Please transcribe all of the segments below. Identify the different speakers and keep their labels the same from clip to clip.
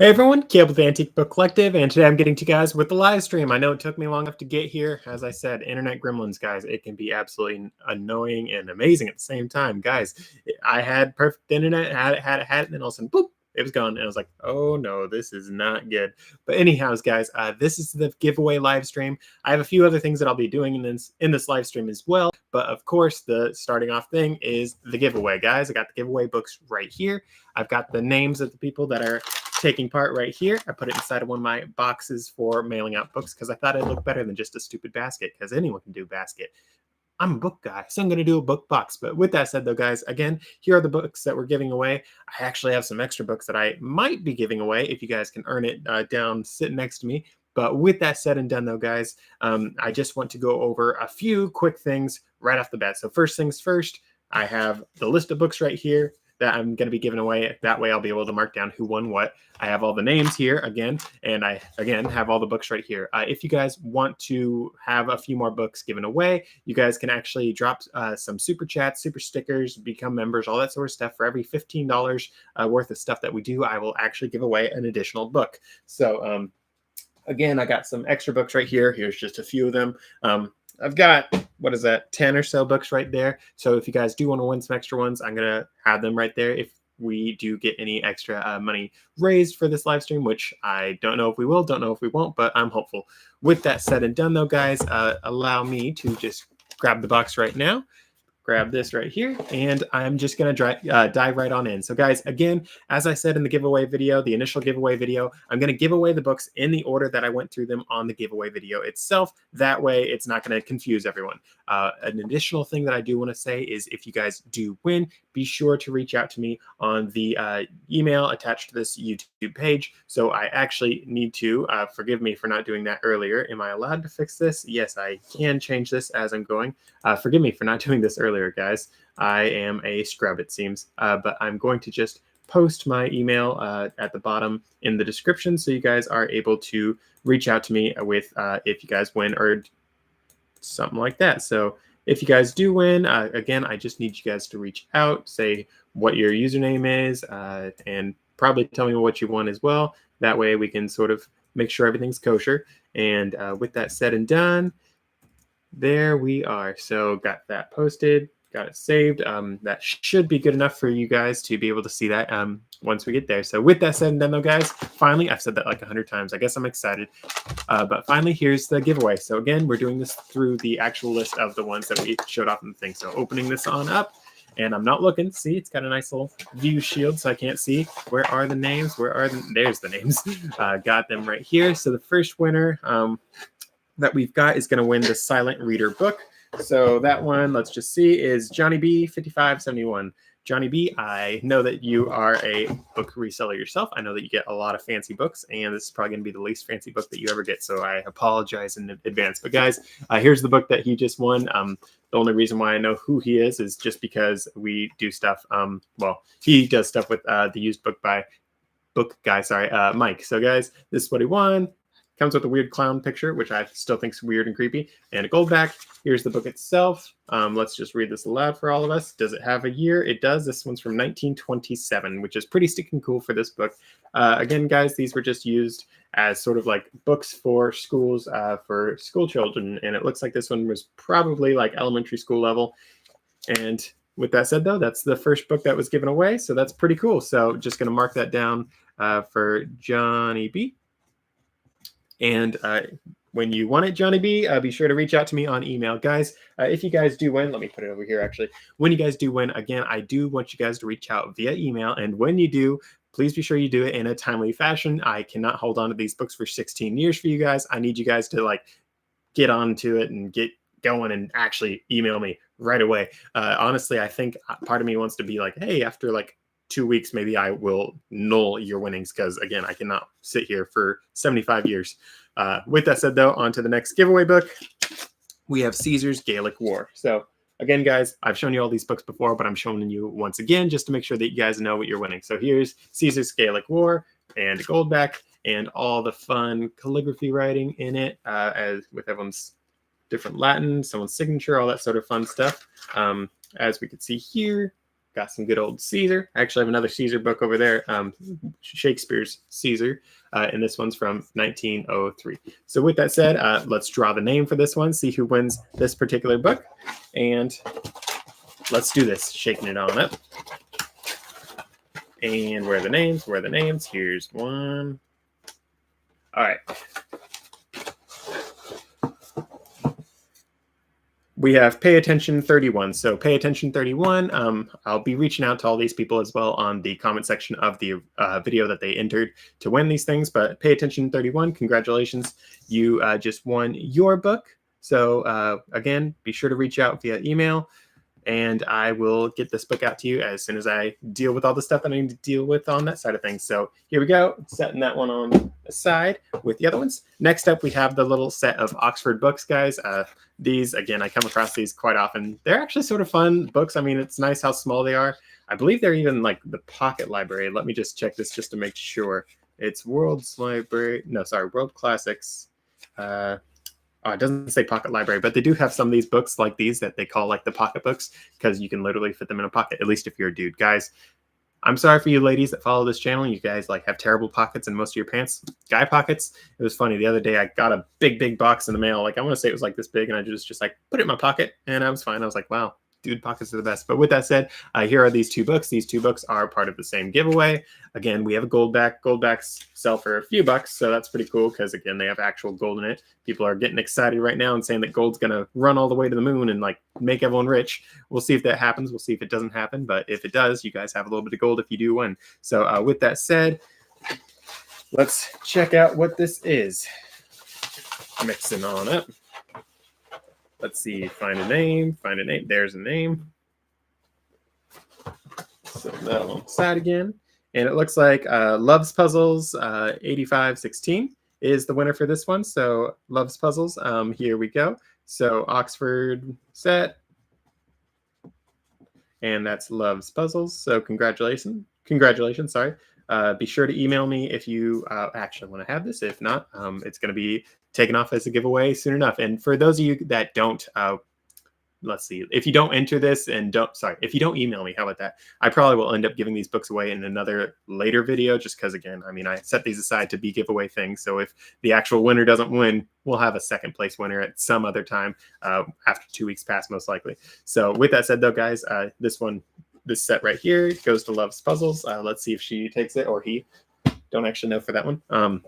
Speaker 1: Hey everyone, Caleb with the Antique Book Collective, and today I'm getting to you guys with the live stream. I know it took me long enough to get here. As I said, internet gremlins, guys, it can be absolutely annoying and amazing at the same time. Guys, I had perfect internet, had it, and then all of a sudden, boop, it was gone. And I was like, oh no, this is not good. But anyhows, guys, this is the giveaway live stream. I have a few other things that I'll be doing in this live stream as well. But of course, the starting off thing is the giveaway, guys. I got the giveaway books right here. I've got the names of the people that are taking part right here. I put it inside of one of my boxes for mailing out books because I thought it'd look better than just a stupid basket, because anyone can do basket. I'm a book guy, so I'm going to do a book box. But with that said, though, guys, again, here are the books that we're giving away. I actually have some extra books that I might be giving away if you guys can earn it down sitting next to me. But with that said and done, though, guys, I just want to go over a few quick things right off the bat. So first things first, I have the list of books right here that I'm going to be giving away. That way I'll be able to mark down who won what. I have all the names here again, and I, again, have all the books right here. If you guys want to have a few more books given away, you guys can actually drop some super chats, super stickers, become members, all that sort of stuff. For every $15 worth of stuff that we do, I will actually give away an additional book. So, again, I got some extra books right here. Here's just a few of them. I've got, 10 or so books right there. So if you guys do want to win some extra ones, I'm going to have them right there if we do get any extra money raised for this live stream, which I don't know if we will, don't know if we won't, but I'm hopeful. With that said and done, though, guys, allow me to just grab the box right now. Grab this right here, and I'm just going to dive right on in. So guys, again, as I said in the giveaway video, the initial giveaway video, I'm going to give away the books in the order that I went through them on the giveaway video itself. That way it's not going to confuse everyone. An additional thing that I do want to say is if you guys do win, be sure to reach out to me on the email attached to this YouTube page. So I actually need to, forgive me for not doing that earlier. Am I allowed to fix this? Yes, I can change this as I'm going. Forgive me for not doing this earlier, guys. I am a scrub, it seems. But I'm going to just post my email at the bottom in the description so you guys are able to reach out to me with if you guys win or something like that. So if you guys do win, again, I just need you guys to reach out, say what your username is, and probably tell me what you want as well. That way we can sort of make sure everything's kosher. And with that said and done, there we are. So got that posted, got it saved. That should be good enough for you guys to be able to see that once we get there. So with that said and done, though, guys, finally, I've said that like 100 times. I guess I'm excited. But finally, here's the giveaway. So again, we're doing this through the actual list of the ones that we showed off in the thing. So opening this on up, and I'm not looking. See, it's got a nice little view shield, so I can't see. Where are the names? There's the names. Got them right here. So the first winner that we've got is going to win the Silent Reader book. So that one, let's just see, is Johnny B 5571. Johnny B, I know that you are a book reseller yourself. I know that you get a lot of fancy books, and this is probably going to be the least fancy book that you ever get. So I apologize in advance. But guys, here's the book that he just won. The only reason why I know who he is just because we do stuff. Well, he does stuff with the used book guy, Mike. So guys, this is what he won. Comes with a weird clown picture, which I still think is weird and creepy, and a gold back. Here's the book itself. Let's just read this aloud for all of us. Does it have a year? It does. This one's from 1927, which is pretty stinking cool for this book. Again, guys, these were just used as sort of like books for schools, for school children, and it looks like this one was probably like elementary school level. And with that said, though, that's the first book that was given away, so that's pretty cool. So just going to mark that down for Johnny B. And when you want it, Johnny B, be sure to reach out to me on email. Guys, if you guys do win, let me put it over here, actually. When you guys do win, again, I do want you guys to reach out via email. And when you do, please be sure you do it in a timely fashion. I cannot hold on to these books for 16 years for you guys. I need you guys to, like, get onto it and get going and actually email me right away. Honestly, I think part of me wants to be like, hey, after, like, 2 weeks, maybe I will null your winnings because, again, I cannot sit here for 75 years. With that said, though, on to the next giveaway book. We have Caesar's Gaelic War. So, again, guys, I've shown you all these books before, but I'm showing you once again just to make sure that you guys know what you're winning. So here's Caesar's Gaelic War and gold back and all the fun calligraphy writing in it, as with everyone's different Latin, someone's signature, all that sort of fun stuff. As we can see here, got some good old Caesar. I actually have another Caesar book over there, Shakespeare's Caesar, and this one's from 1903. So with that said, let's draw the name for this one, see who wins this particular book, and let's do this. Shaking it on up. And where are the names? Where are the names? Here's one. All right. We have Pay Attention 31. So Pay Attention 31, I'll be reaching out to all these people as well on the comment section of the video that they entered to win these things. But Pay Attention 31, congratulations. You just won your book. So again, be sure to reach out via email, and I will get this book out to you as soon as I deal with all the stuff that I need to deal with on that side of things. So here we go, setting that one on the side with the other ones. Next up, we have the little set of Oxford books, guys. These, again, I come across these quite often. They're actually sort of fun books. I mean, it's nice how small they are. I believe they're even like the pocket library. Let me just check this just to make sure. It's World's Library. No, sorry, World Classics. It doesn't say pocket library, but they do have some of these books like these that they call like the pocket books, because you can literally fit them in a pocket, at least if you're a dude. Guys, I'm sorry for you ladies that follow this channel. You guys like have terrible pockets in most of your pants. Guy pockets. It was funny. The other day I got a big box in the mail. Like, I want to say it was like this big, and I just like put it in my pocket, and I was fine. I was like, wow, dude, pockets are the best. But with that said, here are these two books. These two books are part of the same giveaway. Again, we have a gold back. Gold backs sell for a few bucks, so that's pretty cool because, again, they have actual gold in it. People are getting excited right now and saying that gold's going to run all the way to the moon and like make everyone rich. We'll see if that happens. We'll see if it doesn't happen. But if it does, you guys have a little bit of gold if you do win. So with that said, let's check out what this is. Mixing on up. Let's see, find a name, there's a name. So that one side again. And it looks like Love's Puzzles 8516 is the winner for this one. So Love's Puzzles, here we go. So Oxford set. And that's Love's Puzzles. So congratulations, sorry. Be sure to email me if you actually want to have this. If not, it's going to be taken off as a giveaway soon enough. And for those of you that don't, let's see, if you don't enter this and if you don't email me, how about that? I probably will end up giving these books away in another later video, just because, again, I mean, I set these aside to be giveaway things. So if the actual winner doesn't win, we'll have a second place winner at some other time after 2 weeks pass, most likely. So with that said, though, guys, this set right here goes to Love's Puzzles. Let's see if she takes it or he. Don't actually know for that one.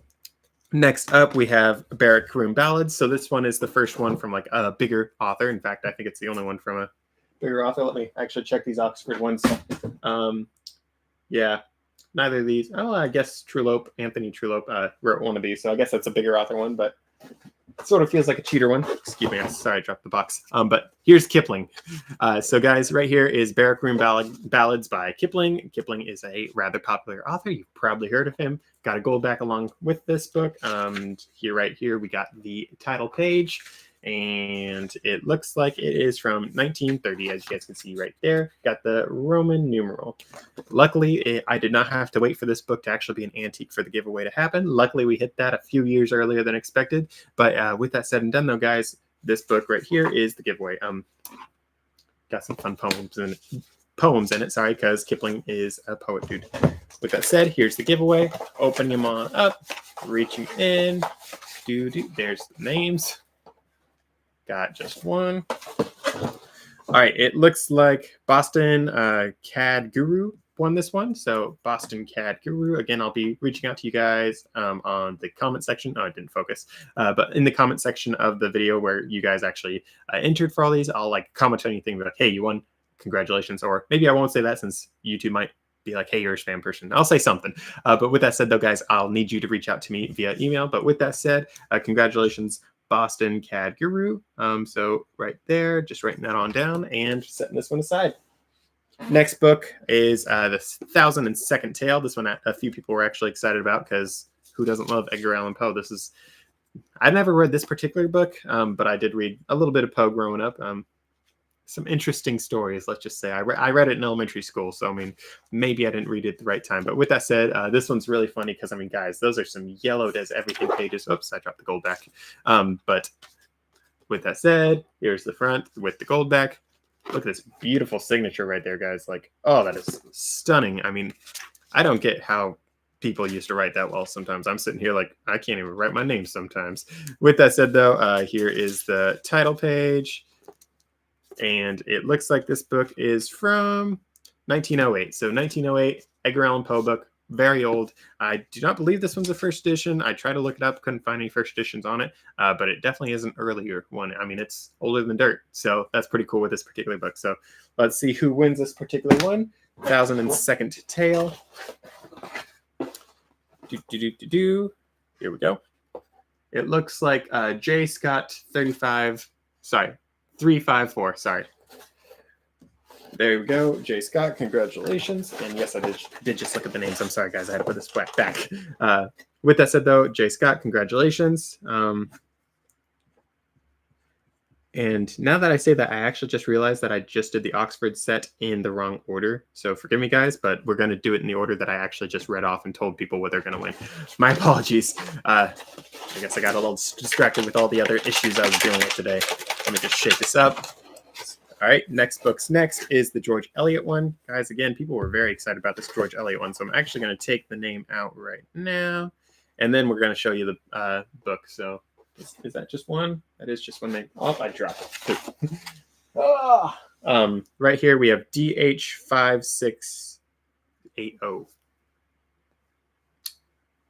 Speaker 1: Next up, we have Barrack Room Ballads. So this one is the first one from like a bigger author. In fact, I think it's the only one from a bigger author. Let me actually check these Oxford ones. Yeah, neither of these. Oh, I guess Anthony Trullope wrote one of these. So I guess that's a bigger author one, but it sort of feels like a cheater one. Excuse me, I'm sorry I dropped the box. But here's Kipling. So guys, right here is Barrack Room Ballads by Kipling. Kipling is a rather popular author. You've probably heard of him. Got a gold back along with this book. Right here, we got the title page. And it looks like it is from 1930, as you guys can see right there. Got the Roman numeral. Luckily, I did not have to wait for this book to actually be an antique for the giveaway to happen. Luckily, we hit that a few years earlier than expected. But with that said and done, though, guys, this book right here is the giveaway. Got some fun poems in it, sorry, because Kipling is a poet, dude. With that said, here's the giveaway. Opening them on up, reaching in. There's the names. Got just one. All right, it looks like Boston CAD Guru won this one. So Boston CAD Guru. Again, I'll be reaching out to you guys on the comment section. Oh, it didn't focus. But in the comment section of the video where you guys actually entered for all these, I'll like comment on anything like, hey, you won, congratulations. Or maybe I won't say that since YouTube might be like, hey, you're a spam person. I'll say something. But with that said, though, guys, I'll need you to reach out to me via email. But with that said, congratulations, Boston CAD Guru. So right there, just writing that on down and setting this one aside. Next book is the 1002nd Tale. This one a few people were actually excited about because who doesn't love Edgar Allan Poe? I've never read this particular book, but I did read a little bit of Poe growing up. Some interesting stories, let's just say. I read it in elementary school, so I mean, maybe I didn't read it at the right time. But with that said, this one's really funny because, I mean, guys, those are some yellowed as everything pages. Oops, I dropped the gold back. But with that said, here's the front with the gold back. Look at this beautiful signature right there, guys. Like, oh, that is stunning. I mean, I don't get how people used to write that well sometimes. I'm sitting here like, I can't even write my name sometimes. With that said, though, here is the title page. And it looks like this book is from 1908. So 1908, Edgar Allan Poe book, very old. I do not believe this one's a first edition. I tried to look it up, couldn't find any first editions on it, but it definitely is an earlier one. I mean, it's older than dirt. So that's pretty cool with this particular book. So let's see who wins this particular one. 1002nd Tale. Here we go. It looks like J. Scott 354. Sorry. There we go. J. Scott, congratulations. And yes, I did just look at the names. I'm sorry, guys. I had to put this back. With that said, though, J. Scott, congratulations. And now that I say that, I actually just realized that I just did the Oxford set in the wrong order. So forgive me, guys, but we're going to do it in the order that I actually just read off and told people what they're going to win. My apologies. I guess I got a little distracted with all the other issues I was dealing with today. Let me just shake this up. All right, next is the George Eliot one. Guys, again, people were very excited about this George Eliot one, so I'm actually going to take the name out right now, and then we're going to show you the book. So is that just one? That is just one name. Oh, I dropped it. Right here we have DH5680.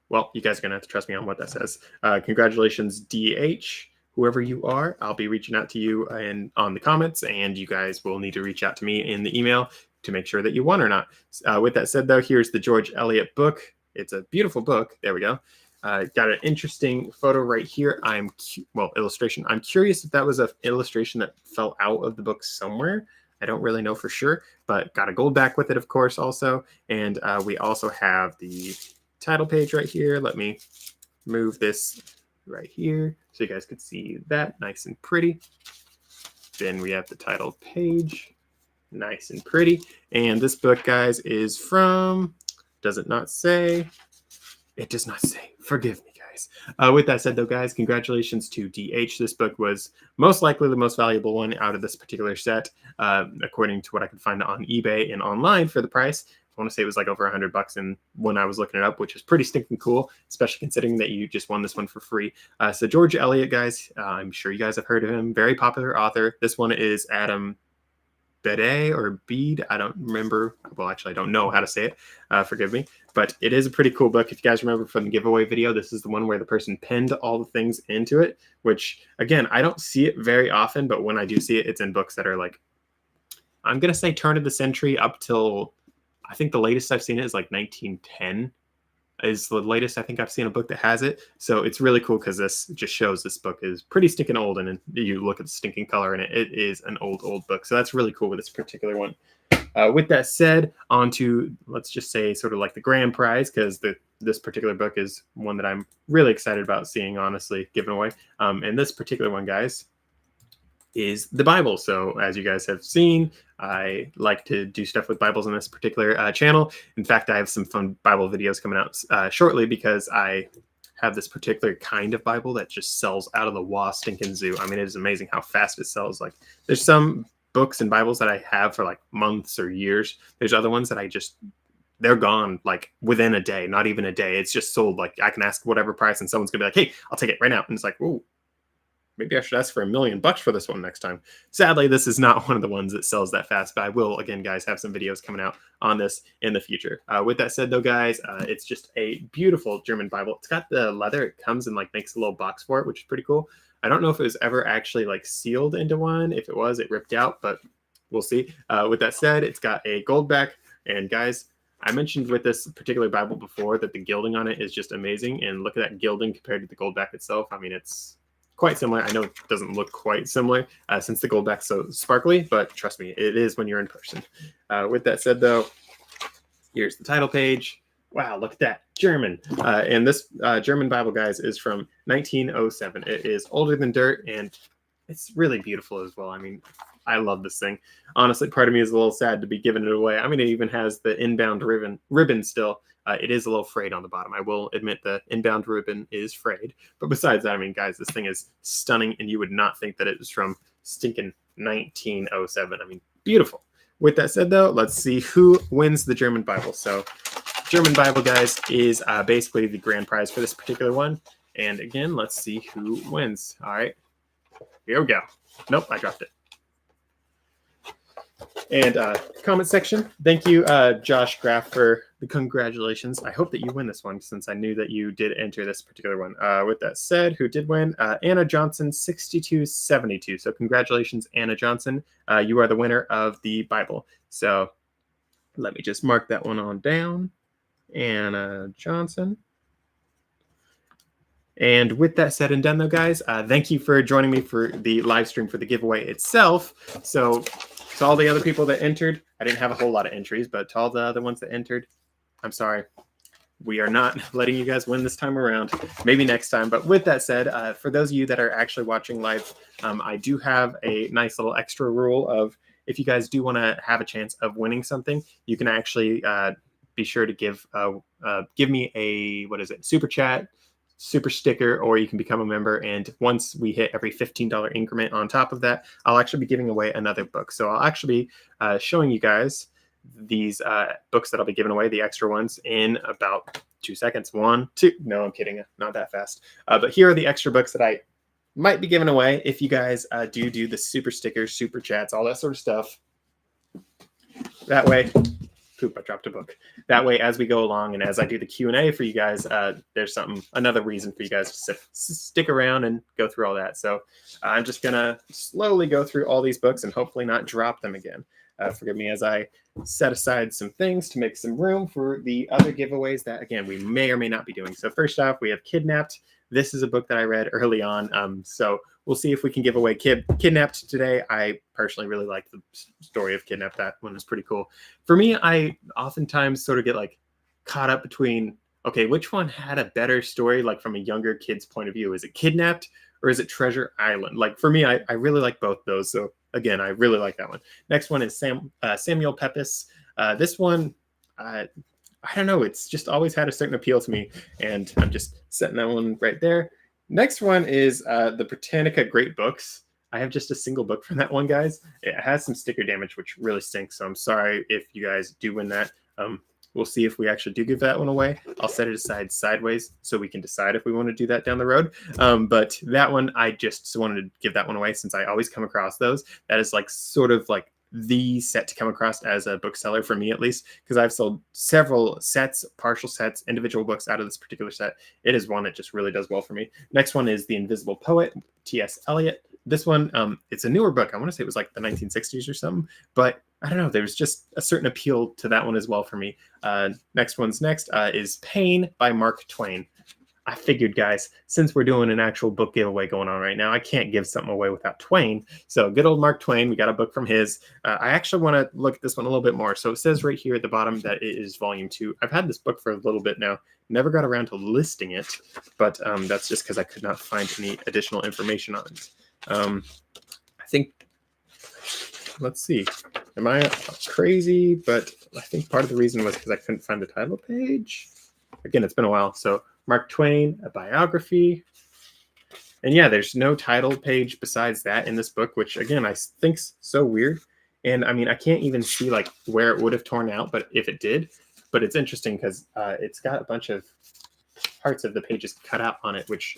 Speaker 1: Well, you guys are going to have to trust me on what that says. Congratulations, DH. Whoever you are, I'll be reaching out to you and on the comments, and you guys will need to reach out to me in the email to make sure that you won or not. With that said, though, here's the George Eliot book. It's a beautiful book. There we go. Got an interesting photo right here. Illustration. I'm curious if that was an illustration that fell out of the book somewhere. I don't really know for sure, but got a gold back with it, of course, also. And we also have the title page right here. Let me move this right here so you guys could see that nice and pretty. Then we have the title page, nice and pretty. And this book, guys, is from, does it not say? It does not say. Forgive me, guys. With that said, though, guys, congratulations to DH. This book was most likely the most valuable one out of this particular set, according to what I could find on eBay and online for the price. I want to say it was like over $100 and when I was looking it up, which is pretty stinking cool, especially considering that you just won this one for free. So George Eliot, guys, I'm sure you guys have heard of him. Very popular author. This one is Adam Bede or Bede. I don't remember. Well, actually, I don't know how to say it. Forgive me. But it is a pretty cool book. If you guys remember from the giveaway video, this is the one where the person pinned all the things into it, which, again, I don't see it very often, but when I do see it, it's in books that are like, I'm going to say turn of the century up till, I think the latest I've seen it is like 1910 is the latest I think I've seen a book that has it. So it's really cool because this just shows this book is pretty stinking old, and you look at the stinking color in it, it is an old book. So that's really cool with this particular one. With that said, on to, let's just say, sort of like the grand prize, because this particular book is one that I'm really excited about seeing, honestly, given away. And this particular one, guys, is the Bible. So as you guys have seen, I like to do stuff with Bibles on this particular channel. In fact, I have some fun Bible videos coming out shortly because I have this particular kind of Bible that just sells out of the stinking zoo. I mean, it is amazing how fast it sells. Like, there's some books and Bibles that I have for like months or years. There's other ones that they're gone like within a day, not even a day. It's just sold. Like, I can ask whatever price and someone's gonna be like, hey, I'll take it right now. And it's like, oh, maybe I should ask for $1 million for this one next time. Sadly, this is not one of the ones that sells that fast, but I will, again, guys, have some videos coming out on this in the future. With that said, though, guys, it's just a beautiful German Bible. It's got the leather. It comes and like makes a little box for it, which is pretty cool. I don't know if it was ever actually like sealed into one. If it was, it ripped out, but we'll see. With that said, it's got a gold back. And guys, I mentioned with this particular Bible before that the gilding on it is just amazing. And look at that gilding compared to the gold back itself. I mean, it's quite similar. I know it doesn't look quite similar since the gold back's so sparkly, but trust me, it is when you're in person. With that said, though, here's the title page. Wow, look at that. German. And this German Bible, guys, is from 1907. It is older than dirt, and it's really beautiful as well. I mean, I love this thing. Honestly, part of me is a little sad to be giving it away. I mean, it even has the inbound ribbon still. It is a little frayed on the bottom. I will admit the inbound ribbon is frayed. But besides that, I mean, guys, this thing is stunning, and you would not think that it was from stinking 1907. I mean, beautiful. With that said, though, let's see who wins the German Bible. So German Bible, guys, is basically the grand prize for this particular one. And again, let's see who wins. All right, here we go. Nope, I dropped it. And comment section, thank you, Josh Graff, for the congratulations. I hope that you win this one, since I knew that you did enter this particular one. With that said, who did win? Anna Johnson, 6272. So congratulations, Anna Johnson. You are the winner of the Bible. So let me just mark that one on down. Anna Johnson. And with that said and done, though, guys, thank you for joining me for the live stream for the giveaway itself. So to all the other people that entered, I didn't have a whole lot of entries, but to all the other ones that entered, I'm sorry. We are not letting you guys win this time around. Maybe next time. But with that said, for those of you that are actually watching live, I do have a nice little extra rule of, if you guys do want to have a chance of winning something, you can actually be sure to give me a, super chat, super sticker, or you can become a member. And once we hit every $15 increment on top of that, I'll actually be giving away another book. So I'll actually be showing you guys these books that I'll be giving away, the extra ones, in about 2 seconds. 1, 2. No, I'm kidding. Not that fast. But here are the extra books that I might be giving away if you guys do the super stickers, super chats, all that sort of stuff. That way, poop, I dropped a book. That way, as we go along and as I do the Q&A for you guys, there's another reason for you guys to stick around and go through all that. So I'm just going to slowly go through all these books and hopefully not drop them again. Forgive me as I set aside some things to make some room for the other giveaways that, again, we may or may not be doing. So first off, we have Kidnapped. This is a book that I read early on. So we'll see if we can give away Kidnapped today. I personally really like the story of Kidnapped. That one is pretty cool. For me, I oftentimes sort of get like caught up between, okay, which one had a better story, like from a younger kid's point of view? Is it Kidnapped or is it Treasure Island? Like for me, I really like both those. So again, I really like that one. Next one is Samuel Pepys. This one, I don't know. It's just always had a certain appeal to me, and I'm just setting that one right there. Next one is the Britannica Great Books. I have just a single book from that one, guys. It has some sticker damage, which really stinks. So I'm sorry if you guys do win that. We'll see if we actually do give that one away. I'll set it aside sideways so we can decide if we want to do that down the road. But that one, I just wanted to give that one away since I always come across those. That is like sort of like the set to come across as a bookseller for me, at least, because I've sold several sets, partial sets, individual books out of this particular set. It is one that just really does well for me. Next one is The Invisible Poet, T.S. Eliot. This one, it's a newer book. I want to say it was like the 1960s or something, but I don't know. There's just a certain appeal to that one as well for me. Next is Pain by Mark Twain. I figured, guys, since we're doing an actual book giveaway going on right now, I can't give something away without Twain. So good old Mark Twain, we got a book from his. I actually want to look at this one a little bit more. So it says right here at the bottom that it is volume 2. I've had this book for a little bit now. Never got around to listing it, but that's just because I could not find any additional information on it. I think, let's see. Am I crazy? But I think part of the reason was because I couldn't find the title page. Again, it's been a while. So Mark Twain, a biography. And yeah, there's no title page besides that in this book, which again, I think's so weird. And I mean, I can't even see like where it would have torn out, but if it did. But it's interesting because it's got a bunch of parts of the pages cut out on it, which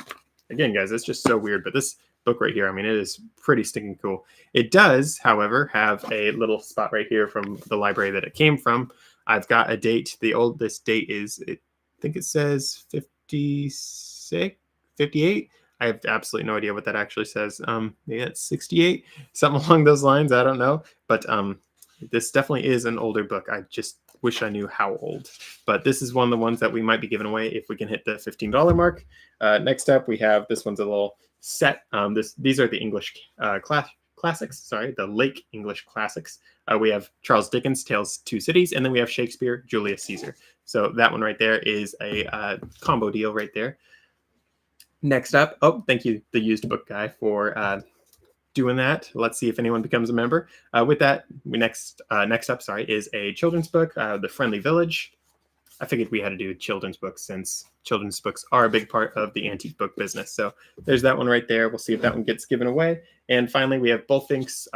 Speaker 1: again, guys, it's just so weird. But this book right here, I mean, it is pretty stinking cool. It does, however, have a little spot right here from the library that it came from. I've got a date. The oldest date is, I think it says 56, 58. I have absolutely no idea what that actually says. Maybe it's 68, something along those lines. I don't know. But this definitely is an older book. I just wish I knew how old. But this is one of the ones that we might be giving away if we can hit the $15 mark. Next up, we have this one's a little set. These are the English classics. Sorry, the Lake English classics. We have Charles Dickens' Tales of Two Cities, and then we have Shakespeare, Julius Caesar. So that one right there is a combo deal right there. Next up, oh, thank you, the used book guy, for doing that. Let's see if anyone becomes a member. With that, next up, is a children's book, The Friendly Village. I figured we had to do children's books since children's books are a big part of the antique book business. So there's that one right there. We'll see if that one gets given away. And finally, we have Bullfink's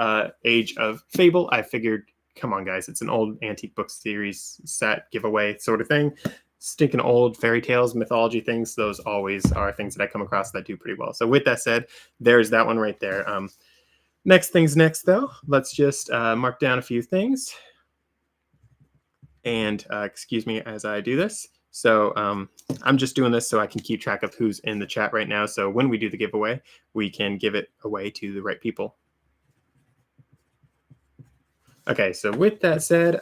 Speaker 1: Age of Fable. I figured, come on, guys, it's an old antique book series set giveaway sort of thing. Stinking old fairy tales, mythology things, those always are things that I come across that do pretty well. So with that said, there's that one right there. Next things next, though. Let's just mark down a few things. And excuse me as I do this. So I'm just doing this so I can keep track of who's in the chat right now. So when we do the giveaway, we can give it away to the right people. Okay, so with that said,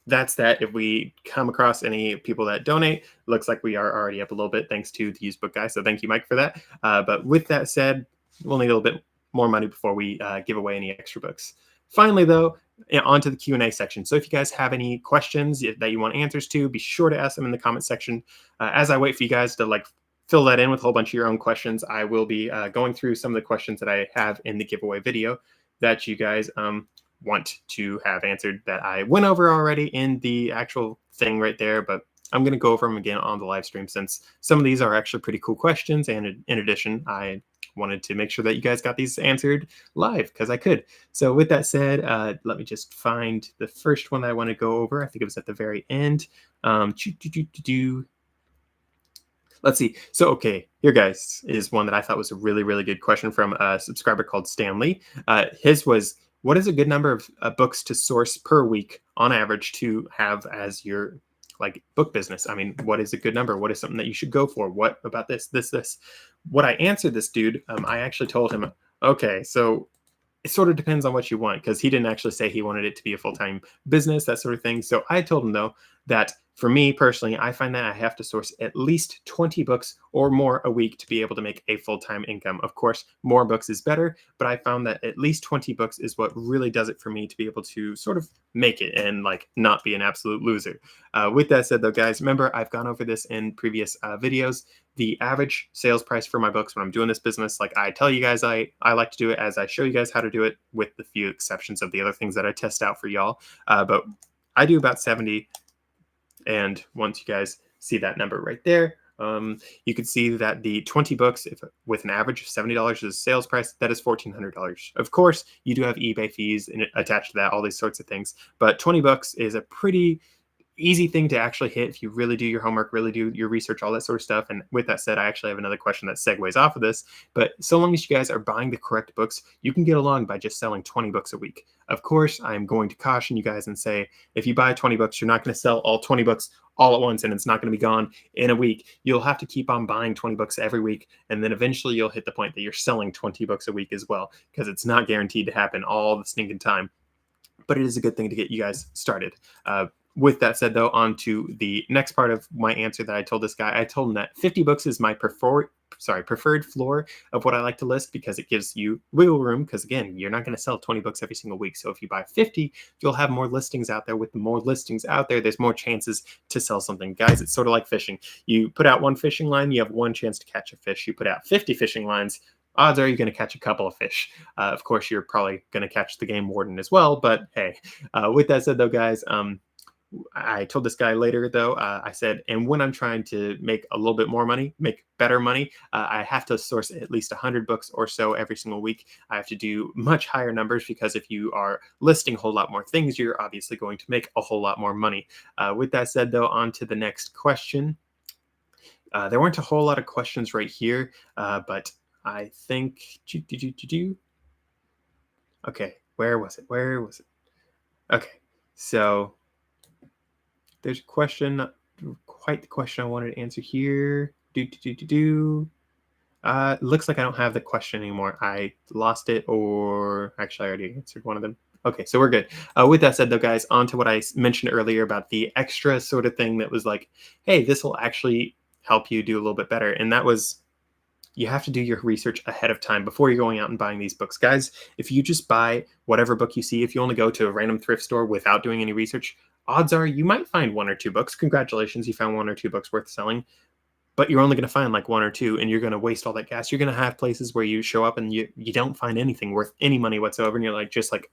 Speaker 1: that's that. If we come across any people that donate, looks like we are already up a little bit thanks to the used book guy. So thank you, Mike, for that. But with that said, we'll need a little bit more money before we give away any extra books. Finally, though, onto the Q&A section. So if you guys have any questions that you want answers to, be sure to ask them in the comment section. As I wait for you guys to fill that in with a whole bunch of your own questions, I will be going through some of the questions that I have in the giveaway video that you guys want to have answered that I went over already in the actual thing right there, but I'm going to go over them again on the live stream since some of these are actually pretty cool questions. And in addition, I wanted to make sure that you guys got these answered live because I could. So with that said, let me just find the first one that I want to go over. I think it was at the very end. Let's see. So, okay, here, guys, is one that I thought was a really, really good question from a subscriber called Stanley. His was, what is a good number of books to source per week on average to have as your book business? I mean, what is a good number? What is something that you should go for? What about this? What I answered this dude, I actually told him, okay, so it sort of depends on what you want, because he didn't actually say he wanted it to be a full-time business, that sort of thing. So I told him, though, that for me personally, I find that I have to source at least 20 books or more a week to be able to make a full-time income. Of course, more books is better, but I found that at least 20 books is what really does it for me to be able to sort of make it and not be an absolute loser. With that said, though, guys, remember, I've gone over this in previous videos. The average sales price for my books when I'm doing this business, like I tell you guys, I like to do it as I show you guys how to do it, with the few exceptions of the other things that I test out for y'all. But I do about 70. And once you guys see that number right there, you can see that the 20 books, with an average of $70 as sales price, that is $1,400. Of course, you do have eBay fees attached to that, all these sorts of things. But 20 bucks is a pretty easy thing to actually hit if you really do your homework, really do your research, all that sort of stuff. And with that said, I actually have another question that segues off of this. But so long as you guys are buying the correct books, you can get along by just selling 20 books a week. Of course, I'm going to caution you guys and say, if you buy 20 books, you're not going to sell all 20 books all at once, and it's not going to be gone in a week. You'll have to keep on buying 20 books every week, and then eventually you'll hit the point that you're selling 20 books a week as well, because it's not guaranteed to happen all the stinking time. But it is a good thing to get you guys started. With that said, though, on to the next part of my answer that I told this guy. I told him that 50 books is my preferred floor of what I like to list, because it gives you wiggle room, because again, you're not going to sell 20 books every single week. So if you buy 50, you'll have more listings out there. With the more listings out there, there's more chances to sell something. Guys, it's sort of like fishing. You put out one fishing line, you have one chance to catch a fish. You put out 50 fishing lines, odds are you're going to catch a couple of fish. Of course, you're probably going to catch the game warden as well. But hey, with that said, though, guys, I told this guy later, though, I said, and when I'm trying to make a little bit more money, make better money, I have to source at least 100 books or so every single week. I have to do much higher numbers, because if you are listing a whole lot more things, you're obviously going to make a whole lot more money. With that said, though, on to the next question. There weren't a whole lot of questions right here, but I think... Okay, where was it? Okay, so... there's a question, not quite the question I wanted to answer here. Looks like I don't have the question anymore. I lost it, or actually I already answered one of them. Okay, so we're good. With that said, though, guys, on to what I mentioned earlier about the extra sort of thing that was like, hey, this will actually help you do a little bit better. And that was, you have to do your research ahead of time before you're going out and buying these books. Guys, if you just buy whatever book you see, if you only go to a random thrift store without doing any research, odds are you might find one or two books. Congratulations, you found one or two books worth selling. But you're only going to find like one or two, and you're going to waste all that gas. You're going to have places where you show up and you don't find anything worth any money whatsoever, and you're just like,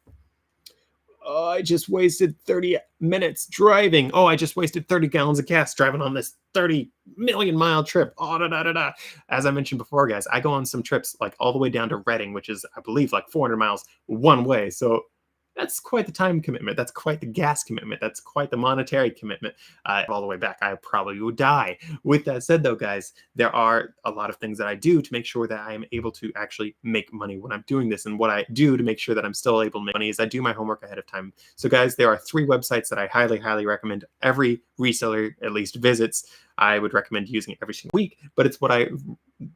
Speaker 1: Oh, I just wasted 30 minutes driving. Oh, I just wasted 30 gallons of gas driving on this 30 million mile trip. Oh, da, da, da, da. As I mentioned before, guys, I go on some trips like all the way down to Reading, which is, I believe, like 400 miles one way. So that's quite the time commitment. That's quite the gas commitment. That's quite the monetary commitment. All the way back, I probably would die. With that said, though, guys, there are a lot of things that I do to make sure that I am able to actually make money when I'm doing this. And what I do to make sure that I'm still able to make money is I do my homework ahead of time. So, guys, there are 3 websites that I highly, highly recommend every reseller at least visits. I would recommend using it every single week, but it's what I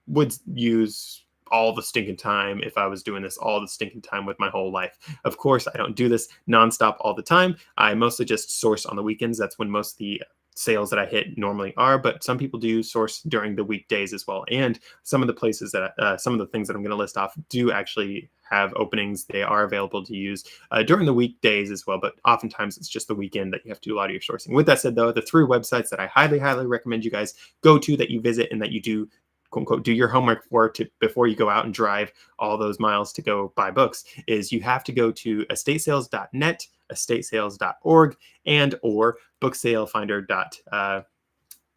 Speaker 1: would use all the stinking time if I was doing this all the stinking time with my whole life. Of course, I don't do this nonstop all the time. I mostly just source on the weekends. That's when most of the sales that I hit normally are, but some people do source during the weekdays as well. And some of the places that, some of the things that I'm going to list off do actually have openings. They are available to use during the weekdays as well, but oftentimes it's just the weekend that you have to do a lot of your sourcing. With that said, though, the 3 websites that I highly, highly recommend you guys go to, that you visit, and that you do quote unquote do your homework for before you go out and drive all those miles to go buy books, is you have to go to estatesales.net, estatesales.org, and or booksalefinder.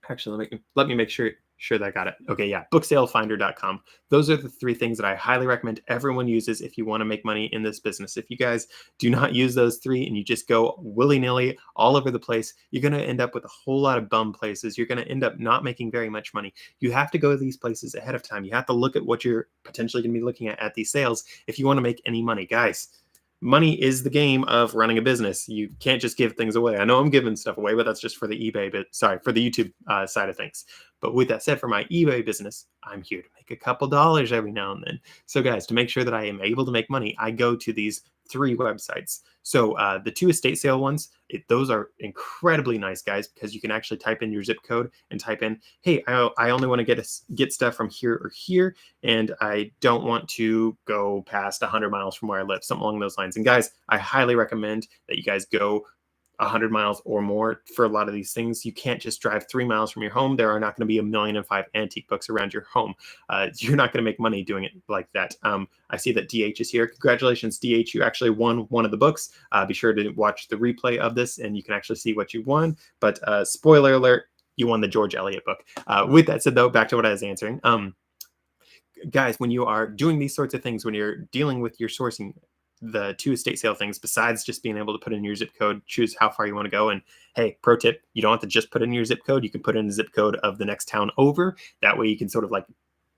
Speaker 1: Actually, let me make sure that I got it. Okay, yeah, booksalefinder.com. Those are the 3 things that I highly recommend everyone uses if you want to make money in this business. If you guys do not use those 3 and you just go willy-nilly all over the place, you're going to end up with a whole lot of bum places. You're going to end up not making very much money. You have to go to these places ahead of time. You have to look at what you're potentially going to be looking at these sales if you want to make any money. Guys, money is the game of running a business. You can't just give things away. I know I'm giving stuff away, but that's just for the eBay, for the YouTube side of things. But with that said, for my eBay business, I'm here to make a couple dollars every now and then. So guys, to make sure that I am able to make money, I go to these 3 websites. So the 2 estate sale ones, those are incredibly nice, guys, because you can actually type in your zip code and type in, hey, I only want to get stuff from here or here, and I don't want to go past 100 miles from where I live, something along those lines. And guys, I highly recommend that you guys go 100 miles or more for a lot of these things. You can't just drive 3 miles from your home. There are not going to be 1,000,005 antique books around your home. You're not going to make money doing it like that. I see that DH is here. Congratulations, DH. You actually won one of the books. Be sure to watch the replay of this and you can actually see what you won. But spoiler alert, you won the George Eliot book. With that said, though, back to what I was answering. Guys, when you are doing these sorts of things, when you're dealing with your sourcing, the 2 estate sale things, besides just being able to put in your zip code, choose how far you want to go. And hey, pro tip, you don't have to just put in your zip code. You can put in the zip code of the next town over. That way you can sort of like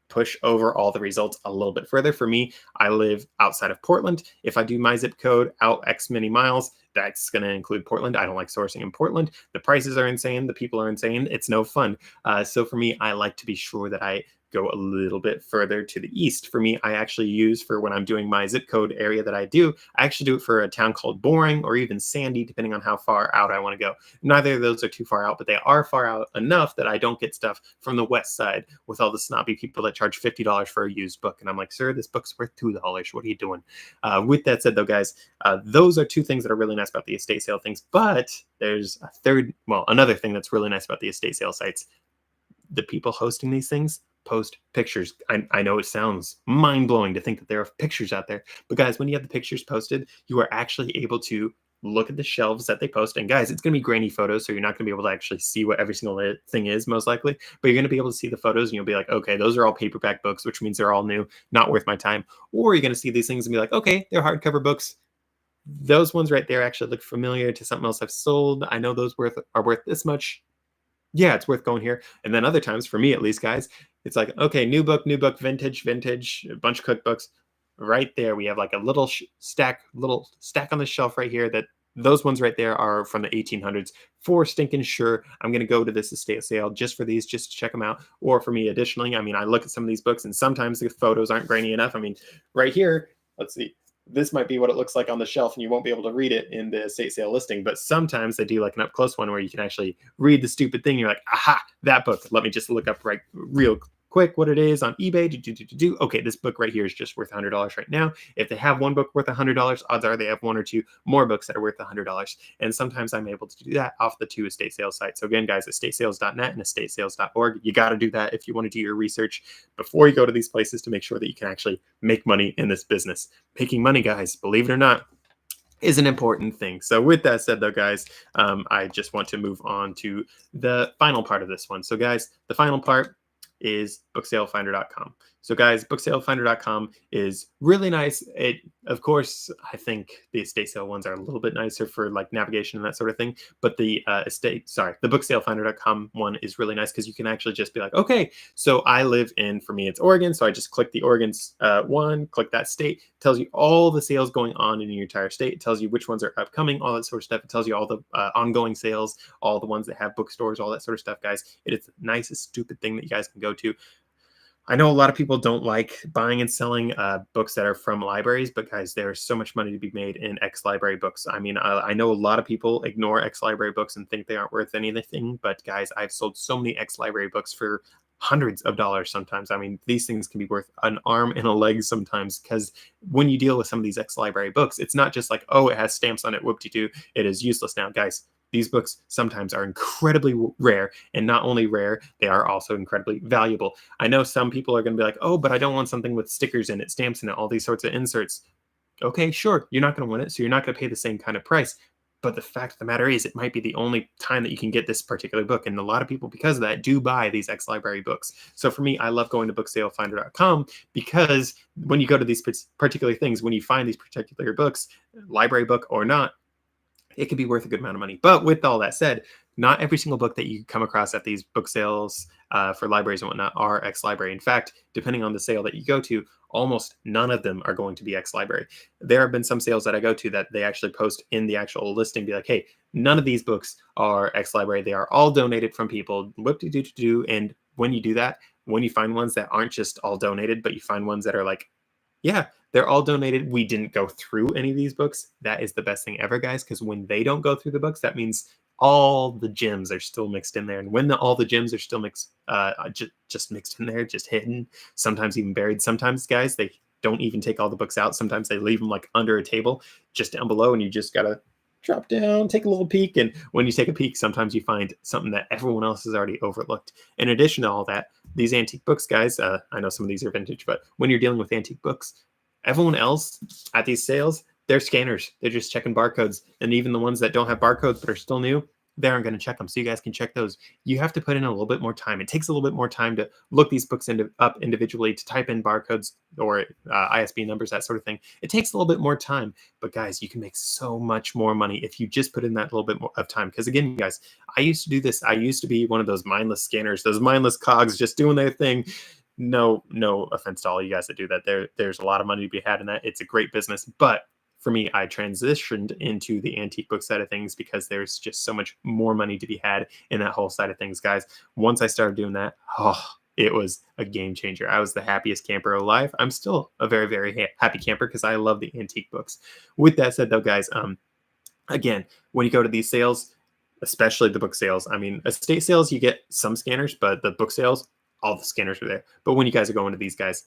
Speaker 1: push over all the results a little bit further. For me, I live outside of Portland. If I do my zip code out X many miles, that's going to include Portland. I don't like sourcing in Portland. The prices are insane. The people are insane. It's no fun. So for me, I like to be sure that I go a little bit further to the east. For me, I actually use, for when I'm doing my zip code area that I actually do it for a town called Boring or even Sandy, depending on how far out I want to go. Neither of those are too far out, but they are far out enough that I don't get stuff from the west side with all the snobby people that charge $50 for a used book. And I'm like, sir, this book's worth $2. What are you doing? With that said, though, guys, those are 2 things that are really nice about the estate sale things. But there's another thing that's really nice about the estate sale sites. The people hosting these things post pictures. I know it sounds mind-blowing to think that there are pictures out there, but guys, when you have the pictures posted, you are actually able to look at the shelves that they post. And guys, it's going to be grainy photos, so you're not going to be able to actually see what every single thing is, most likely, but you're going to be able to see the photos and you'll be like, okay, those are all paperback books, which means they're all new, not worth my time. Or you're going to see these things and be like, okay, they're hardcover books. Those ones right there actually look familiar to something else I've sold. I know those are worth this much. Yeah, it's worth going here. And then other times, for me at least, guys, it's like, okay, new book, vintage, a bunch of cookbooks. Right there, we have like a little stack on the shelf right here. Those ones right there are from the 1800s. For stinking sure, I'm going to go to this estate sale just for these, just to check them out. Or for me, additionally, I mean, I look at some of these books and sometimes the photos aren't grainy enough. I mean, right here, let's see. This might be what it looks like on the shelf and you won't be able to read it in the estate sale listing, but sometimes they do like an up close one where you can actually read the stupid thing. You're like, aha, that book. Let me just look up real quick what it is on eBay. Okay, this book right here is just worth $100 right now. If they have one book worth $100, odds are they have 1 or 2 more books that are worth $100. And sometimes I'm able to do that off the 2 estate sales sites. So again, guys, estatesales.net and estatesales.org. You got to do that if you want to do your research before you go to these places to make sure that you can actually make money in this business. Making money, guys, believe it or not, is an important thing. So with that said, though, guys, I just want to move on to the final part of this one. So guys, the final part is booksalefinder.com. So guys, booksalefinder.com is really nice. It, of course, I think the estate sale ones are a little bit nicer for like navigation and that sort of thing. But the the booksalefinder.com one is really nice because you can actually just be like, okay, so I live in, for me, it's Oregon. So I just click the Oregon's one, click that state. It tells you all the sales going on in your entire state. It tells you which ones are upcoming, all that sort of stuff. It tells you all the ongoing sales, all the ones that have bookstores, all that sort of stuff, guys. It is the nicest, stupid thing that you guys can go to. I know a lot of people don't like buying and selling books that are from libraries, but guys, there's so much money to be made in ex-library books. I mean, I know a lot of people ignore ex-library books and think they aren't worth anything, but guys, I've sold so many ex-library books for hundreds of dollars sometimes. I mean, these things can be worth an arm and a leg sometimes, because when you deal with some of these ex-library books, it's not just like, oh, it has stamps on it, whoop-de-doo, it is useless now. Guys, these books sometimes are incredibly rare, and not only rare, they are also incredibly valuable. I know some people are going to be like, oh, but I don't want something with stickers in it, stamps in it, all these sorts of inserts. Okay, sure, you're not going to win it, so you're not going to pay the same kind of price. But the fact of the matter is, it might be the only time that you can get this particular book. And a lot of people, because of that, do buy these ex-library books. So for me, I love going to booksalefinder.com because when you go to these particular things, when you find these particular books, library book or not, it could be worth a good amount of money. But with all that said, not every single book that you come across at these book sales for libraries and whatnot are ex-library. In fact, depending on the sale that you go to, almost none of them are going to be ex-library. There have been some sales that I go to that they actually post in the actual listing, be like, hey, none of these books are ex-library. They are all donated from people, whoop-de-doo-doo-doo. And when you do that, when you find ones that aren't just all donated, but you find ones that are like, yeah, they're all donated. We didn't go through any of these books. That is the best thing ever, guys, because when they don't go through the books, that means all the gems are still mixed in there. And when all the gems are still mixed, just mixed in there, just hidden, sometimes even buried. Sometimes, guys, they don't even take all the books out. Sometimes they leave them like under a table, just down below, and you just gotta drop down, take a little peek. And when you take a peek, sometimes you find something that everyone else has already overlooked. In addition to all that, these antique books, guys, I know some of these are vintage, but when you're dealing with antique books, everyone else at these sales, they're scanners. They're just checking barcodes. And even the ones that don't have barcodes but are still new, they aren't going to check them. So you guys can check those. You have to put in a little bit more time. It takes a little bit more time to look these books up individually, to type in barcodes or ISB numbers, that sort of thing. It takes a little bit more time. But guys, you can make so much more money if you just put in that little bit more of time. Because again, guys, I used to do this. I used to be one of those mindless scanners, those mindless cogs just doing their thing. No offense to all you guys that do that. There's a lot of money to be had in that. It's a great business. But for me, I transitioned into the antique book side of things because there's just so much more money to be had in that whole side of things, guys. Once I started doing that, it was a game changer. I was the happiest camper alive. I'm still a very, very happy camper because I love the antique books. With that said, though, guys, again, when you go to these sales, especially the book sales, I mean, estate sales, you get some scanners, but the book sales, all the scanners are there. But when you guys are going to these guys,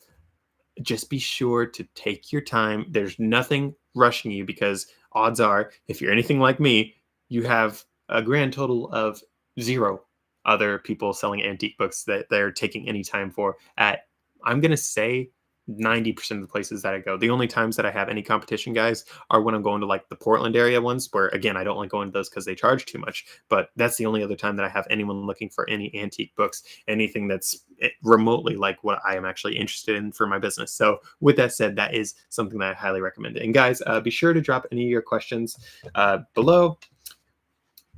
Speaker 1: just be sure to take your time. There's nothing rushing you because odds are, if you're anything like me, you have a grand total of 0 other people selling antique books that they're taking any time for at, I'm going to say, 90% of the places that I go. The only times that I have any competition, guys, are when I'm going to like the Portland area ones, where again, I don't like going to those because they charge too much. But that's the only other time that I have anyone looking for any antique books, anything that's remotely like what I am actually interested in for my business. So with that said, that is something that I highly recommend. And guys, be sure to drop any of your questions below.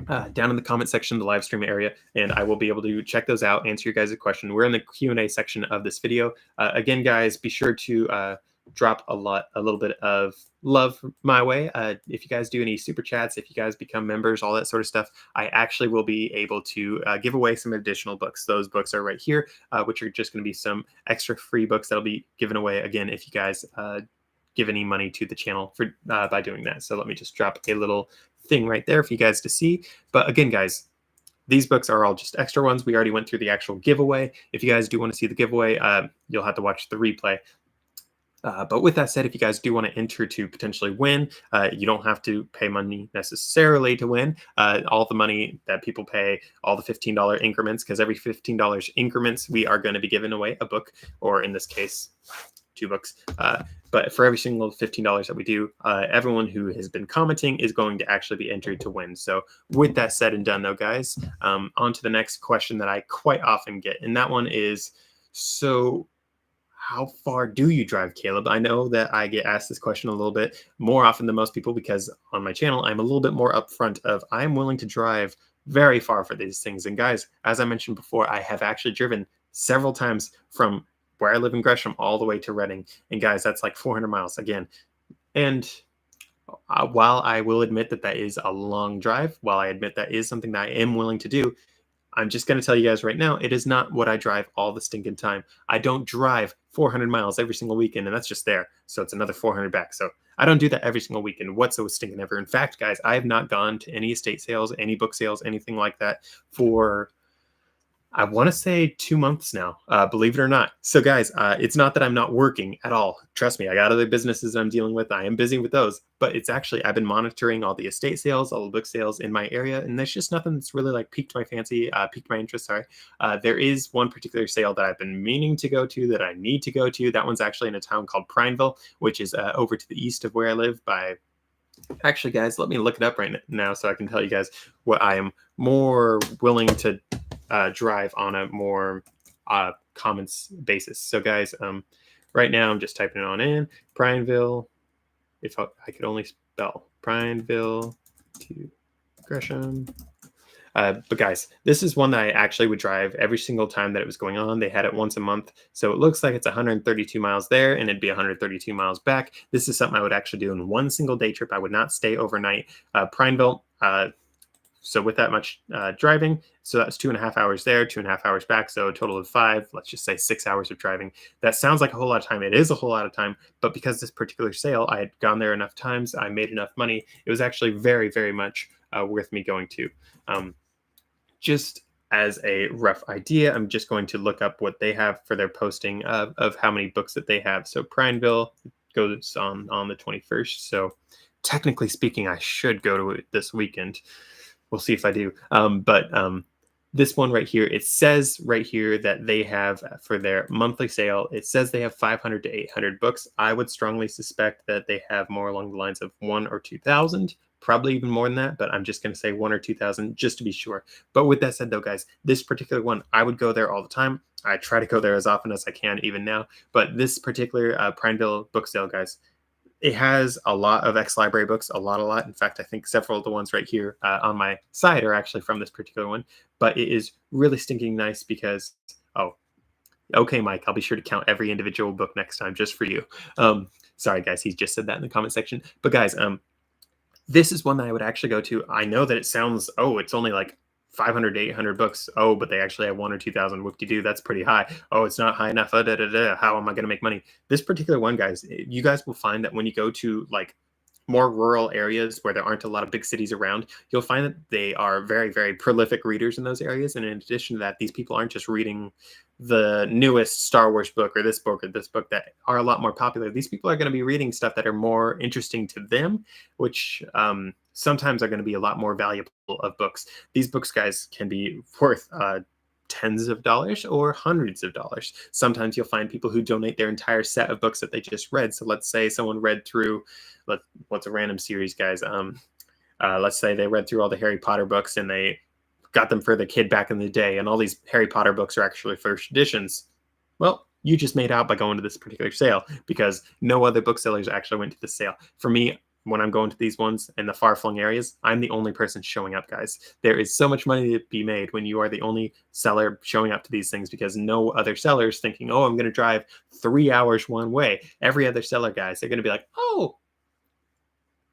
Speaker 1: Down in the comment section, the live stream area, and I will be able to check those out, answer your guys' question. We're in the Q&A section of this video. Again, guys, be sure to drop a little bit of love my way. If you guys do any super chats, if you guys become members, all that sort of stuff, I actually will be able to give away some additional books. Those books are right here, which are just going to be some extra free books that'll be given away, again, if you guys give any money to the channel for by doing that. So let me just drop a little thing right there for you guys to see. But again, guys, these books are all just extra ones. We already went through the actual giveaway. If you guys do want to see the giveaway, you'll have to watch the replay. But with that said, if you guys do want to enter to potentially win, you don't have to pay money necessarily to win. All the money that people pay, all the $15 increments, because every $15 increments, we are going to be giving away a book, or in this case, 2 books. But for every single $15 that we do, everyone who has been commenting is going to actually be entered to win. So with that said and done, though, guys, on to the next question that I quite often get. And that one is, so how far do you drive, Caleb? I know that I get asked this question a little bit more often than most people because on my channel, I'm a little bit more upfront of I'm willing to drive very far for these things. And guys, as I mentioned before, I have actually driven several times from where I live in Gresham all the way to Reading. And guys, that's like 400 miles again. And while I will admit that that is a long drive, while I admit that is something that I am willing to do, I'm just going to tell you guys right now, it is not what I drive all the stinking time. I don't drive 400 miles every single weekend, and that's just there. So it's another 400 back. So I don't do that every single weekend whatsoever stinking ever. In fact, guys, I have not gone to any estate sales, any book sales, anything like that for, I want to say 2 months now, believe it or not. So guys, it's not that I'm not working at all. Trust me, I got other businesses I'm dealing with. I am busy with those, but it's actually, I've been monitoring all the estate sales, all the book sales in my area. And there's just nothing that's really like piqued my fancy, piqued my interest. Sorry. There is one particular sale that I've been meaning to go to that I need to go to. That one's actually in a town called Prineville, which is over to the east of where I live by, actually guys, let me look it up right now so I can tell you guys what I am more willing to drive on a more common basis. So guys, right now I'm just typing it on in Prineville. If I could only spell Prineville to Gresham. But guys, this is one that I actually would drive every single time that it was going on. They had it once a month. So it looks like it's 132 miles there and it'd be 132 miles back. This is something I would actually do in one single day trip. I would not stay overnight. Prineville, so with that much driving, so that's 2.5 hours there, 2.5 hours back. So a total of 5, let's just say 6 hours of driving. That sounds like a whole lot of time. It is a whole lot of time, but because this particular sale, I had gone there enough times, I made enough money. It was actually very, very much worth me going to. Just as a rough idea, I'm just going to look up what they have for their posting of how many books that they have. So Prineville goes on the 21st. So technically speaking, I should go to it this weekend. We'll see if I do. But this one right here, it says right here that they have for their monthly sale, it says they have 500 to 800 books. I would strongly suspect that they have more along the lines of 1,000 or 2,000, probably even more than that, but I'm just going to say 1,000 or 2,000 just to be sure. But with that said though, guys, this particular one, I would go there all the time. I try to go there as often as I can even now. But this particular Prineville book sale, guys, it has a lot of ex-library books, a lot. In fact, I think several of the ones right here on my side are actually from this particular one. But it is really stinking nice because, oh, okay, Mike, I'll be sure to count every individual book next time just for you. Sorry, guys, he just said that in the comment section. But guys, this is one that I would actually go to. I know that it sounds, oh, it's only like 500 to 800 books. Oh, but they actually have 1,000 or 2,000. Whoop-de-doo, that's pretty high. Oh, it's not high enough. How am I going to make money? This particular one, guys, you guys will find that when you go to like more rural areas where there aren't a lot of big cities around, you'll find that they are very, very prolific readers in those areas. And in addition to that, these people aren't just reading the newest Star Wars book or this book that are a lot more popular. These people are going to be reading stuff that are more interesting to them, which sometimes are going to be a lot more valuable of books. These books, guys, can be worth tens of dollars or hundreds of dollars. Sometimes you'll find people who donate their entire set of books that they just read. So let's say someone read through, what's a random series, guys? Let's say they read through all the Harry Potter books and they got them for the kid back in the day, and all these Harry Potter books are actually first editions. Well, you just made out by going to this particular sale because no other booksellers actually went to the sale. For me, when I'm going to these ones in the far-flung areas, I'm the only person showing up, guys. There is so much money to be made when you are the only seller showing up to these things because no other seller is thinking, oh, I'm going to drive 3 hours one way. Every other seller, guys, they're going to be like, oh,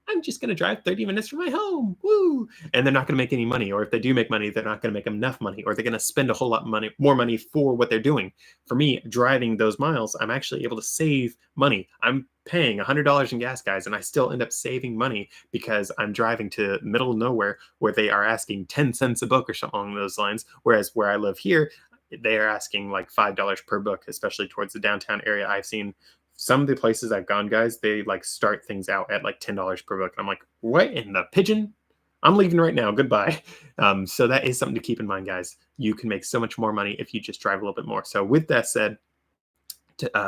Speaker 1: I'm just going to drive 30 minutes from my home. Woo! And they're not going to make any money. Or if they do make money, they're not going to make enough money. Or they're going to spend a whole lot more money for what they're doing. For me, driving those miles, I'm actually able to save money. I'm paying $100 in gas, guys, and I still end up saving money because I'm driving to middle of nowhere where they are asking 10 cents a book or something along those lines. Whereas where I live here, they are asking like $5 per book, especially towards the downtown area. I've seen some of the places I've gone, guys, they like start things out at like $10 per book. I'm like, what in the pigeon? I'm leaving right now. Goodbye. So that is something to keep in mind, guys. You can make so much more money if you just drive a little bit more. So with that said,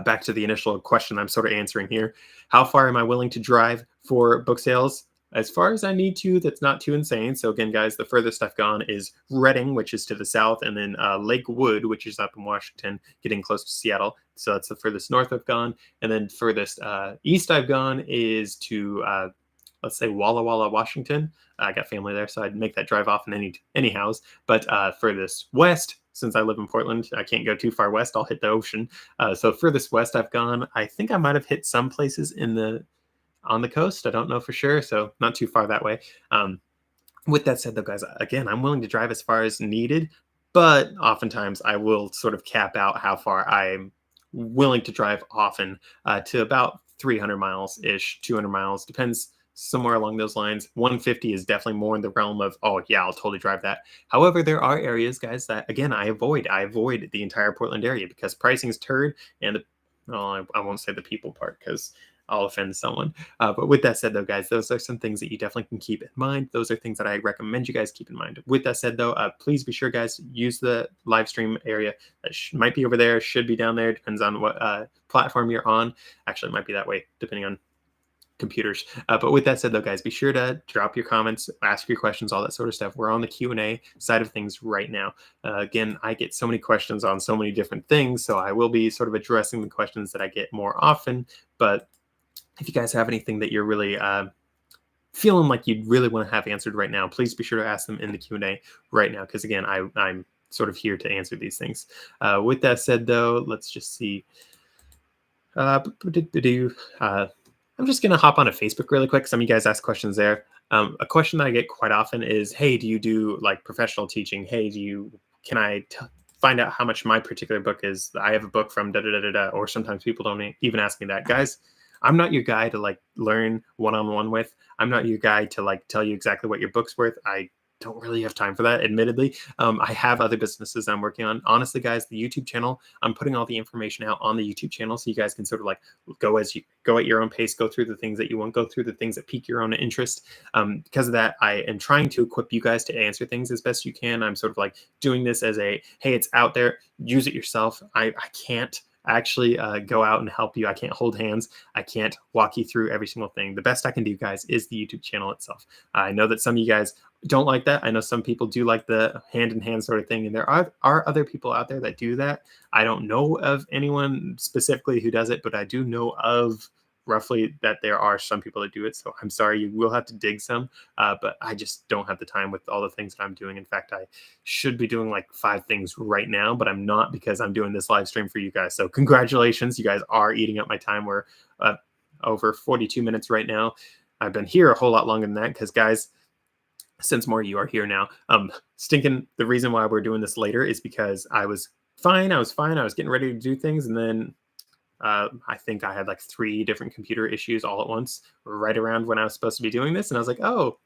Speaker 1: back to the initial question I'm sort of answering here. How far am I willing to drive for book sales? As far as I need to, that's not too insane. So again, guys, the furthest I've gone is Reading, which is to the south, and then Lakewood, which is up in Washington, getting close to Seattle. So that's the furthest north I've gone. And then furthest east I've gone is to, let's say, Walla Walla, Washington. I got family there, so I'd make that drive often anyhow. But furthest west, since I live in Portland, I can't go too far west. I'll hit the ocean. So furthest west I've gone, I think I might have hit some places on the coast. I don't know for sure, so not too far that way. With that said, though, guys, again, I'm willing to drive as far as needed, but oftentimes I will sort of cap out how far I'm willing to drive often to about 300 miles ish, 200 miles, depends, somewhere along those lines. 150 is definitely more in the realm of, oh yeah, I'll totally drive that. However, there are areas, guys, that again I avoid the entire Portland area because pricing's turd, and I won't say the people part because I'll offend someone. But with that said, though, guys, those are some things that you definitely can keep in mind. Those are things that I recommend you guys keep in mind. With that said, though, please be sure, guys, use the live stream area. That might be over there, should be down there. Depends on what platform you're on. Actually, it might be that way, depending on computers. But with that said, though, guys, be sure to drop your comments, ask your questions, all that sort of stuff. We're on the Q&A side of things right now. Again, I get so many questions on so many different things, so I will be sort of addressing the questions that I get more often. But if you guys have anything that you're really feeling like you'd really want to have answered right now, please be sure to ask them in the Q&A right now, because again, I'm sort of here to answer these things. With that said, though, let's just see. I'm just going to hop on a Facebook really quick. Some of you guys ask questions there. A question that I get quite often is, hey, do you do like professional teaching? Hey, can I find out how much my particular book is? I have a book from da-da-da-da-da, or sometimes people don't even ask me that. Guys, I'm not your guy to like learn one-on-one with. I'm not your guy to like tell you exactly what your book's worth. I don't really have time for that, admittedly. I have other businesses I'm working on. Honestly, guys, the YouTube channel, I'm putting all the information out on the YouTube channel so you guys can sort of like go at your own pace, go through the things that you want, go through the things that pique your own interest. Because of that, I am trying to equip you guys to answer things as best you can. I'm sort of like doing this as a, hey, it's out there, use it yourself. I can't actually go out and help you. I can't hold hands. I can't walk you through every single thing. The best I can do, guys, is the YouTube channel itself. I know that some of you guys don't like that. I know some people do like the hand-in-hand sort of thing, and there are other people out there that do that. I don't know of anyone specifically who does it, but I do know of roughly that there are some people that do it. So I'm sorry, you will have to dig some, but I just don't have the time with all the things that I'm doing. In fact, I should be doing like 5 things right now, but I'm not, because I'm doing this live stream for you guys. So congratulations, you guys are eating up my time. We're over 42 minutes right now. I've been here a whole lot longer than that because, guys, since more of you are here now, the reason why we're doing this later is because I was fine. I was getting ready to do things, and then I think I had like 3 different computer issues all at once right around when I was supposed to be doing this. And I was like, oh,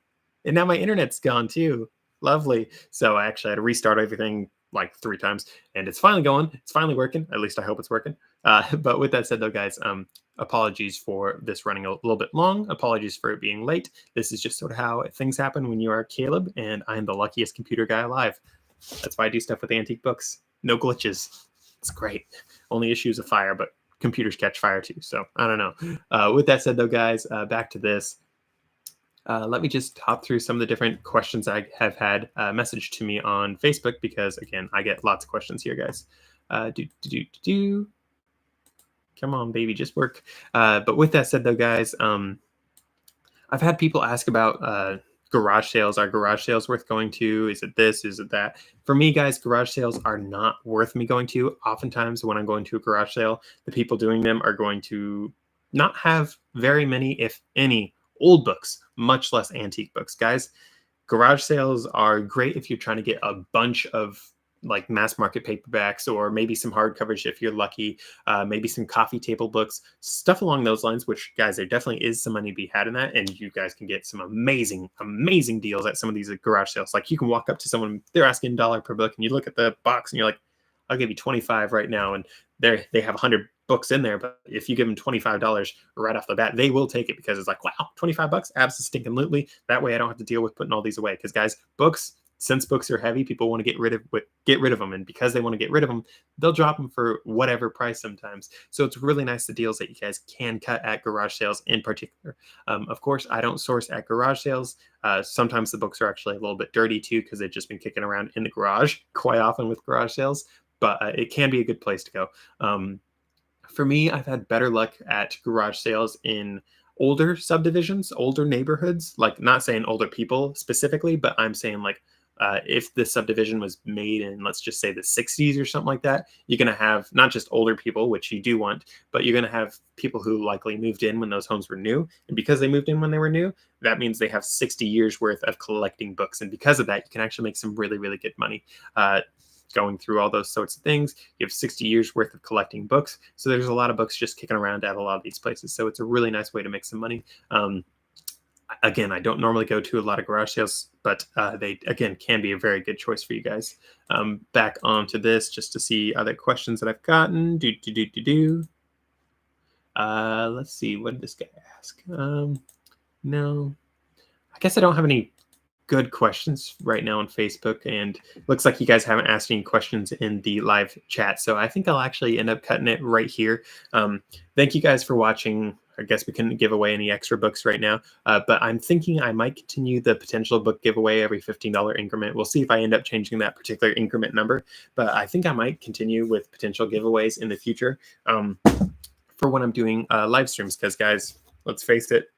Speaker 1: and now my internet's gone too. Lovely. So I actually had to restart everything like 3 times, and it's finally going. It's finally working. At least I hope it's working. But with that said, though, guys, apologies for this running a little bit long. Apologies for it being late. This is just sort of how things happen when you are Caleb, and I'm the luckiest computer guy alive. That's why I do stuff with antique books. No glitches. It's great. Only issues of fire, but computers catch fire too. So I don't know. With that said, though, guys, back to this. Let me just hop through some of the different questions I have had messaged to me on Facebook, because again, I get lots of questions here, guys. Come on, baby, just work. But with that said, though, guys, I've had people ask about garage sales. Are garage sales worth going to? Is it this? Is it that? For me, guys, garage sales are not worth me going to. Oftentimes when I'm going to a garage sale, the people doing them are going to not have very many, if any, old books, much less antique books. Guys, garage sales are great if you're trying to get a bunch of like mass market paperbacks, or maybe some hardcovers if you're lucky, maybe some coffee table books, stuff along those lines, which, guys, there definitely is some money to be had in that. And you guys can get some amazing, amazing deals at some of these garage sales. Like, you can walk up to someone, they're asking $1 per book, and you look at the box and you're like, I'll give you 25 right now. And they have 100 books in there, but if you give them $25 right off the bat, they will take it, because it's like, wow, $25, absolutely. That way I don't have to deal with putting all these away. Because, guys, books, since books are heavy, people want to get rid of them, and because they want to get rid of them, they'll drop them for whatever price sometimes. So it's really nice the deals that you guys can cut at garage sales in particular. Of course, I don't source at garage sales. Sometimes the books are actually a little bit dirty too because they've just been kicking around in the garage quite often with garage sales. But it can be a good place to go. For me, I've had better luck at garage sales in older subdivisions, older neighborhoods, like not saying older people specifically, but I'm saying like if the subdivision was made in, let's just say the 60s or something like that, you're going to have not just older people, which you do want, but you're going to have people who likely moved in when those homes were new. And because they moved in when they were new, that means they have 60 years worth of collecting books. And because of that, you can actually make some really, really good money. Going through all those sorts of things. You have 60 years worth of collecting books. So there's a lot of books just kicking around at a lot of these places. So it's a really nice way to make some money. Again, I don't normally go to a lot of garage sales, but they, again, can be a very good choice for you guys. Back onto this just to see other questions that I've gotten. Let's see. What did this guy ask? No, I guess I don't have any good questions right now on Facebook, and looks like you guys haven't asked any questions in the live chat, so I think I'll actually end up cutting it right here. Thank you guys for watching. I guess we couldn't give away any extra books right now, but I'm thinking I might continue the potential book giveaway every $15 increment. We'll see if I end up changing that particular increment number, but I think I might continue with potential giveaways in the future for when I'm doing live streams, because guys, let's face it,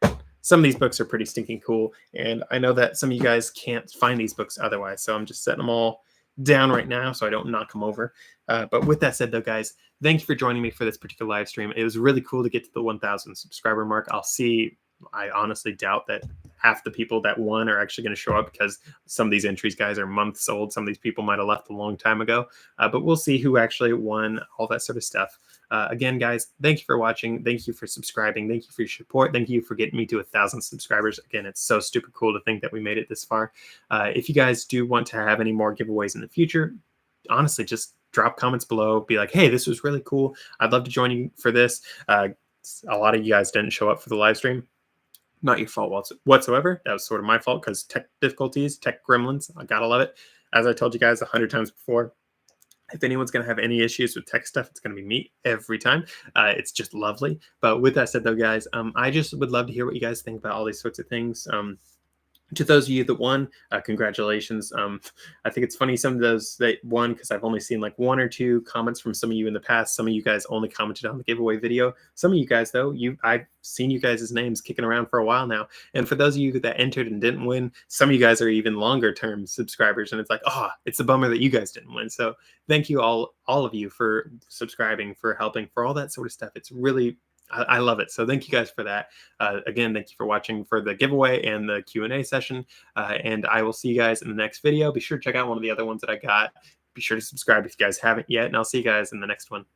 Speaker 1: some of these books are pretty stinking cool, and I know that some of you guys can't find these books otherwise, so I'm just setting them all down right now so I don't knock them over. But with that said, though, guys, thank you for joining me for this particular live stream. It was really cool to get to the 1,000 subscriber mark. I honestly doubt that half the people that won are actually going to show up, because some of these entries, guys, are months old. Some of these people might have left a long time ago, but we'll see who actually won, all that sort of stuff. Again, guys, thank you for watching. Thank you for subscribing. Thank you for your support. Thank you for getting me to 1,000 subscribers. Again, it's so stupid cool to think that we made it this far. If you guys do want to have any more giveaways in the future, honestly, just drop comments below. Be like, hey, this was really cool. I'd love to join you for this. A lot of you guys didn't show up for the live stream. Not your fault whatsoever. That was sort of my fault, because tech difficulties, tech gremlins, I gotta love it. As I told you guys 100 times before, if anyone's going to have any issues with tech stuff, it's going to be me every time. It's just lovely. But with that said, though, guys, I just would love to hear what you guys think about all these sorts of things. To those of you that won, congratulations. I think it's funny, some of those that won, because I've only seen like 1 or 2 comments from some of you in the past. Some of you guys only commented on the giveaway video. Some of you guys, though, I've seen you guys' names kicking around for a while now. And for those of you that entered and didn't win, some of you guys are even longer term subscribers. And it's like, oh, it's a bummer that you guys didn't win. So thank you all of you for subscribing, for helping, for all that sort of stuff. It's really, I love it. So thank you guys for that. Again, thank you for watching for the giveaway and the Q&A session. And I will see you guys in the next video. Be sure to check out one of the other ones that I got. Be sure to subscribe if you guys haven't yet. And I'll see you guys in the next one.